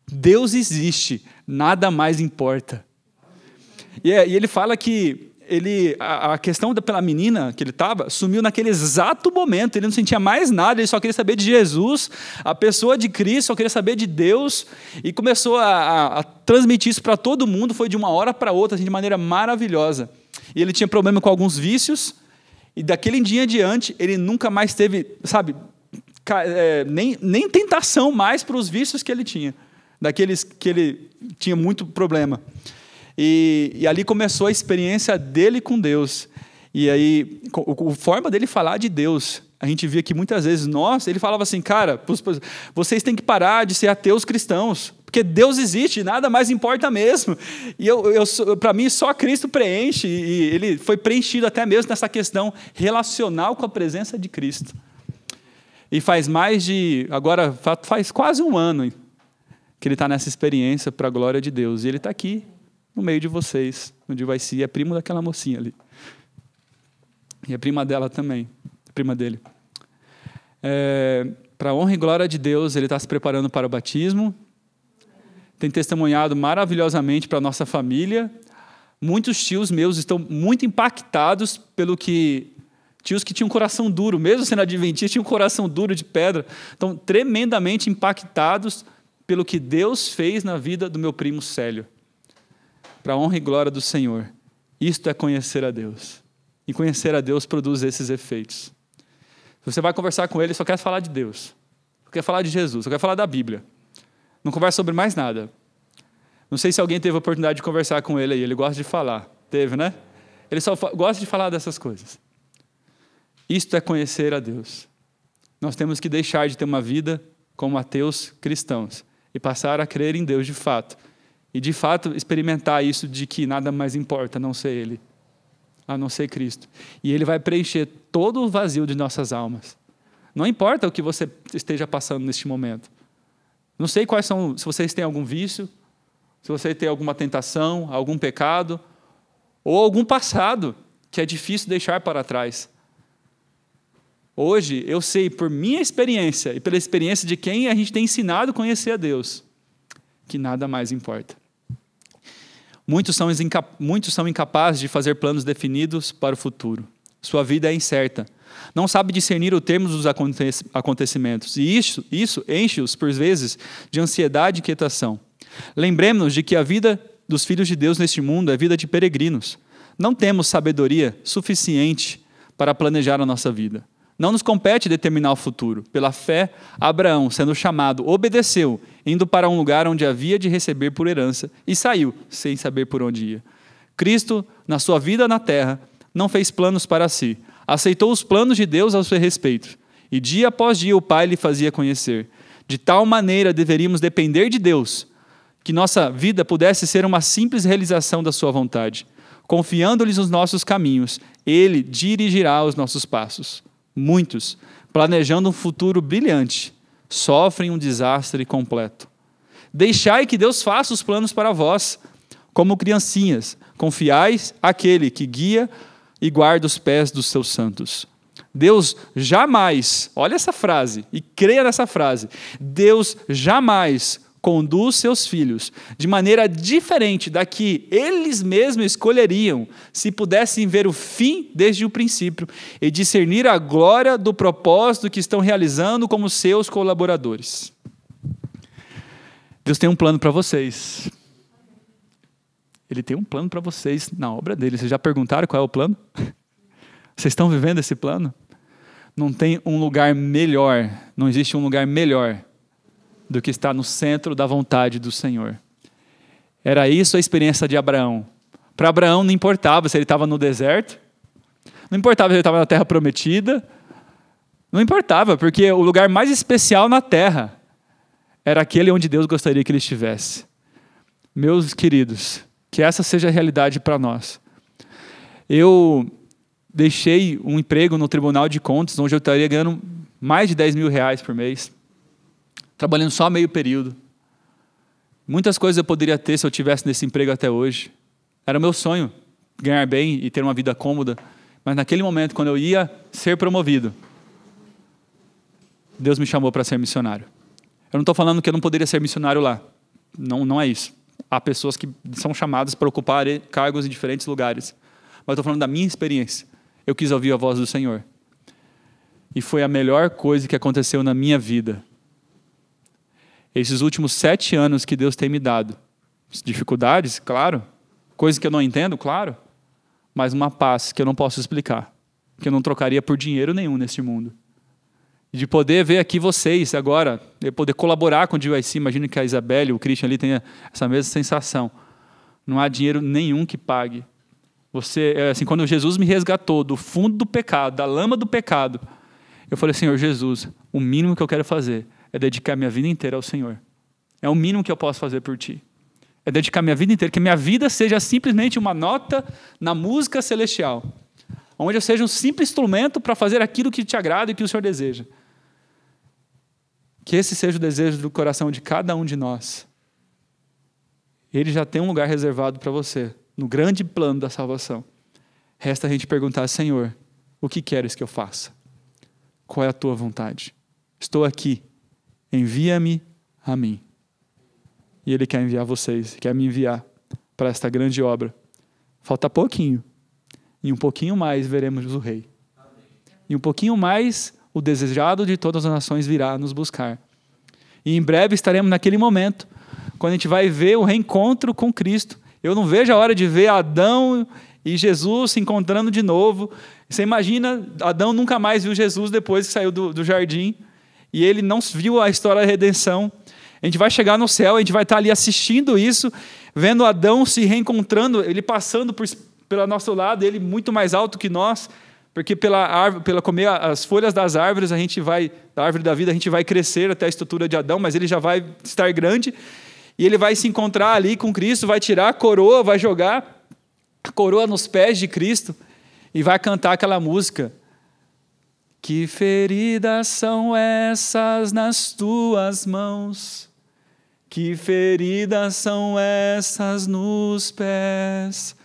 Deus existe, nada mais importa. E ele fala que a questão pela menina que ele estava sumiu naquele exato momento, ele não sentia mais nada, ele só queria saber de Jesus, a pessoa de Cristo, só queria saber de Deus, e começou a transmitir isso para todo mundo, foi de uma hora para outra, assim, de maneira maravilhosa. E ele tinha problema com alguns vícios, e daquele dia em diante, ele nunca mais teve, sabe, nem tentação mais para os vícios que ele tinha, daqueles que ele tinha muito problema. E ali começou a experiência dele com Deus. E aí, a forma dele falar de Deus, a gente via que muitas vezes ele falava assim, cara, vocês têm que parar de ser ateus cristãos, porque Deus existe, nada mais importa mesmo. E para mim, só Cristo preenche, e ele foi preenchido até mesmo nessa questão relacional com a presença de Cristo. E agora faz quase um ano que ele está nessa experiência para a glória de Deus. E ele está aqui, no meio de vocês, onde vai ser, é primo daquela mocinha ali. E a prima dela também, a prima dele. Para a honra e glória de Deus, ele está se preparando para o batismo, tem testemunhado maravilhosamente para a nossa família. Muitos tios meus estão muito impactados tios que tinham um coração duro, mesmo sendo adventistas, tinham um coração duro de pedra, estão tremendamente impactados pelo que Deus fez na vida do meu primo Célio. para a honra e glória do Senhor. Isto é conhecer a Deus. E conhecer a Deus produz esses efeitos. Você vai conversar com ele, só quer falar de Deus. Só quer falar de Jesus, só quer falar da Bíblia. Não conversa sobre mais nada. Não sei se alguém teve a oportunidade de conversar com ele aí. Ele gosta de falar. Teve, né? Ele só gosta de falar dessas coisas. Isto é conhecer a Deus. Nós temos que deixar de ter uma vida como ateus cristãos e passar a crer em Deus de fato. E de fato experimentar isso de que nada mais importa a não ser Ele, a não ser Cristo. E Ele vai preencher todo o vazio de nossas almas. Não importa o que você esteja passando neste momento. Não sei quais são, se vocês têm algum vício, se você tem alguma tentação, algum pecado, ou algum passado que é difícil deixar para trás. Hoje, eu sei, por minha experiência e pela experiência de quem a gente tem ensinado a conhecer a Deus, que nada mais importa. Muitos são incapazes de fazer planos definidos para o futuro. Sua vida é incerta. Não sabe discernir o termo dos acontecimentos. E isso enche-os, por vezes, de ansiedade e inquietação. Lembremos-nos de que a vida dos filhos de Deus neste mundo é vida de peregrinos. Não temos sabedoria suficiente para planejar a nossa vida. Não nos compete determinar o futuro. Pela fé, Abraão, sendo chamado, obedeceu, indo para um lugar onde havia de receber por herança, e saiu, sem saber por onde ia. Cristo, na sua vida na terra, não fez planos para si. Aceitou os planos de Deus ao seu respeito. E dia após dia o Pai lhe fazia conhecer. De tal maneira deveríamos depender de Deus, que nossa vida pudesse ser uma simples realização da sua vontade. Confiando-lhes os nossos caminhos, Ele dirigirá os nossos passos. Muitos, planejando um futuro brilhante, sofrem um desastre completo. Deixai que Deus faça os planos para vós, como criancinhas, confiais àquele que guia e guarda os pés dos seus santos. Deus jamais, olha essa frase e creia nessa frase, Deus jamais conduz seus filhos de maneira diferente da que eles mesmos escolheriam se pudessem ver o fim desde o princípio e discernir a glória do propósito que estão realizando como seus colaboradores. Deus tem um plano para vocês. Ele tem um plano para vocês na obra dele. Vocês já perguntaram qual é o plano? Vocês estão vivendo esse plano? Não tem um lugar melhor, não existe um lugar melhor do que estar no centro da vontade do Senhor. Era isso a experiência de Abraão. Para Abraão não importava se ele estava no deserto, não importava se ele estava na terra prometida, não importava, porque o lugar mais especial na terra era aquele onde Deus gostaria que ele estivesse. Meus queridos, que essa seja a realidade para nós. Eu deixei um emprego no Tribunal de Contas, onde eu estaria ganhando mais de 10 mil reais por mês, trabalhando só meio período. Muitas coisas eu poderia ter se eu tivesse nesse emprego até hoje. Era o meu sonho, ganhar bem e ter uma vida cômoda. Mas naquele momento, quando eu ia ser promovido, Deus me chamou para ser missionário. Eu não estou falando que eu não poderia ser missionário lá. Não é isso. Há pessoas que são chamadas para ocupar cargos em diferentes lugares. Mas eu estou falando da minha experiência. Eu quis ouvir a voz do Senhor. E foi a melhor coisa que aconteceu na minha vida. Esses últimos 7 anos que Deus tem me dado. Dificuldades, claro. Coisas que eu não entendo, claro. Mas uma paz que eu não posso explicar. Que eu não trocaria por dinheiro nenhum neste mundo. E de poder ver aqui vocês agora, de poder colaborar com o GYC. Imagino que a Isabelle, o Christian ali tenha essa mesma sensação. Não há dinheiro nenhum que pague. Assim, quando Jesus me resgatou do fundo do pecado, da lama do pecado, eu falei, Senhor Jesus, o mínimo que eu quero fazer é dedicar minha vida inteira ao Senhor. É o mínimo que eu posso fazer por Ti. É dedicar minha vida inteira, que minha vida seja simplesmente uma nota na música celestial, onde eu seja um simples instrumento para fazer aquilo que Te agrada e que o Senhor deseja. Que esse seja o desejo do coração de cada um de nós. Ele já tem um lugar reservado para você, no grande plano da salvação. Resta a gente perguntar, Senhor, o que queres que eu faça? Qual é a Tua vontade? Estou aqui. Envia-me a mim. E Ele quer enviar vocês, quer me enviar para esta grande obra. Falta pouquinho. E um pouquinho mais veremos o Rei. E um pouquinho mais o desejado de todas as nações virá nos buscar. E em breve estaremos naquele momento, quando a gente vai ver o reencontro com Cristo Eu não vejo a hora de ver Adão e Jesus se encontrando de novo. Você imagina, Adão nunca mais viu Jesus depois que saiu do jardim, e ele não viu a história da redenção. A gente vai chegar no céu, a gente vai estar ali assistindo isso, vendo Adão se reencontrando, ele passando pelo nosso lado, ele muito mais alto que nós, porque pela comer as folhas das árvores, da árvore da vida, a gente vai crescer até a estrutura de Adão, mas ele já vai estar grande, e ele vai se encontrar ali com Cristo, vai tirar a coroa, vai jogar a coroa nos pés de Cristo, e vai cantar aquela música: que feridas são essas nas tuas mãos? Que feridas são essas nos pés?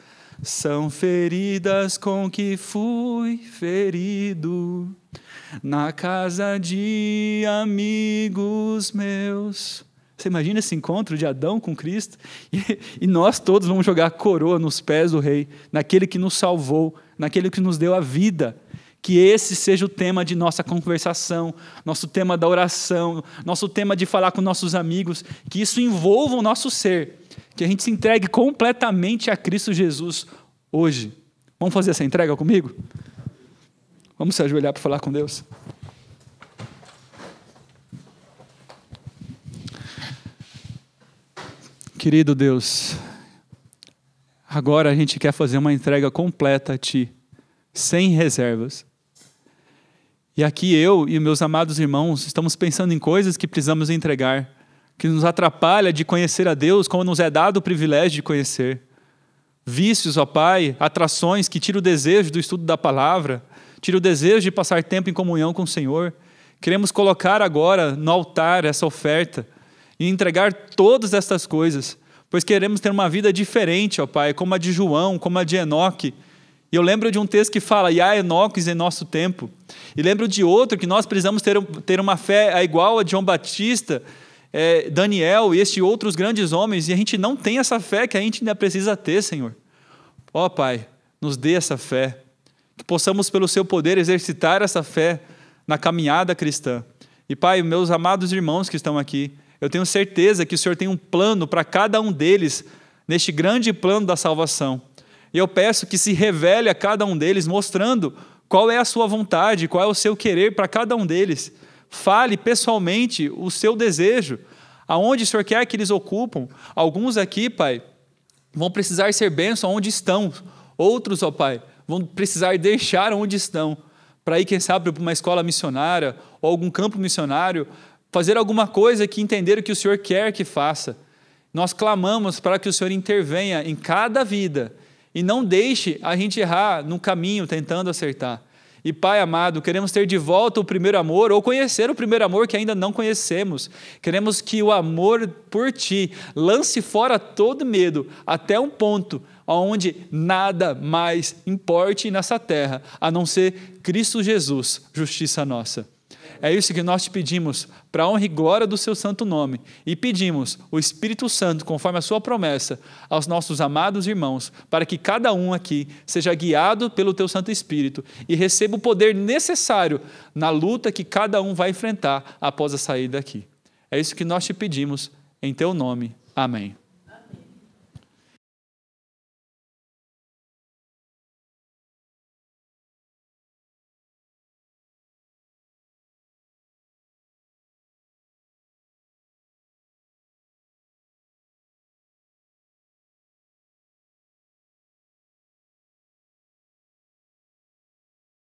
São feridas com que fui ferido na casa de amigos meus. Você imagina esse encontro de Adão com Cristo? E nós todos vamos jogar a coroa nos pés do Rei, naquele que nos salvou, naquele que nos deu a vida. Que esse seja o tema de nossa conversação, nosso tema da oração, nosso tema de falar com nossos amigos, que isso envolva o nosso ser, que a gente se entregue completamente a Cristo Jesus hoje. Vamos fazer essa entrega comigo? Vamos se ajoelhar para falar com Deus? Querido Deus, agora a gente quer fazer uma entrega completa a Ti, sem reservas. E aqui eu e meus amados irmãos estamos pensando em coisas que precisamos entregar, que nos atrapalha de conhecer a Deus como nos é dado o privilégio de conhecer. Vícios, ó Pai, atrações que tiram o desejo do estudo da palavra, tiram o desejo de passar tempo em comunhão com o Senhor. Queremos colocar agora no altar essa oferta e entregar todas estas coisas, pois queremos ter uma vida diferente, ó Pai, como a de João, como a de Enoque. E eu lembro de um texto que fala: e há Enoques em nosso tempo. E lembro de outro que nós precisamos ter uma fé igual a de João Batista, Daniel e estes outros grandes homens, e a gente não tem essa fé que a gente ainda precisa ter, Senhor. Ó Pai, nos dê essa fé, que possamos pelo Seu poder exercitar essa fé na caminhada cristã. E Pai, meus amados irmãos que estão aqui, eu tenho certeza que o Senhor tem um plano para cada um deles, neste grande plano da salvação. E eu peço que se revele a cada um deles, mostrando qual é a sua vontade, qual é o seu querer para cada um deles. Fale pessoalmente o seu desejo, aonde o Senhor quer que eles ocupam. Alguns aqui, Pai, vão precisar ser bênção onde estão. Outros, ó Pai, vão precisar deixar onde estão, para ir, quem sabe, para uma escola missionária ou algum campo missionário, fazer alguma coisa que entenderam que o Senhor quer que faça. Nós clamamos para que o Senhor intervenha em cada vida, e não deixe a gente errar no caminho, tentando acertar. E Pai amado, queremos ter de volta o primeiro amor, ou conhecer o primeiro amor que ainda não conhecemos. Queremos que o amor por Ti lance fora todo medo, até um ponto onde nada mais importe nessa terra, a não ser Cristo Jesus, justiça nossa. É isso que nós te pedimos, para a honra e glória do Seu santo nome. E pedimos o Espírito Santo, conforme a Sua promessa, aos nossos amados irmãos, para que cada um aqui seja guiado pelo Teu Santo Espírito e receba o poder necessário na luta que cada um vai enfrentar após a saída daqui. É isso que nós te pedimos, em Teu nome. Amém.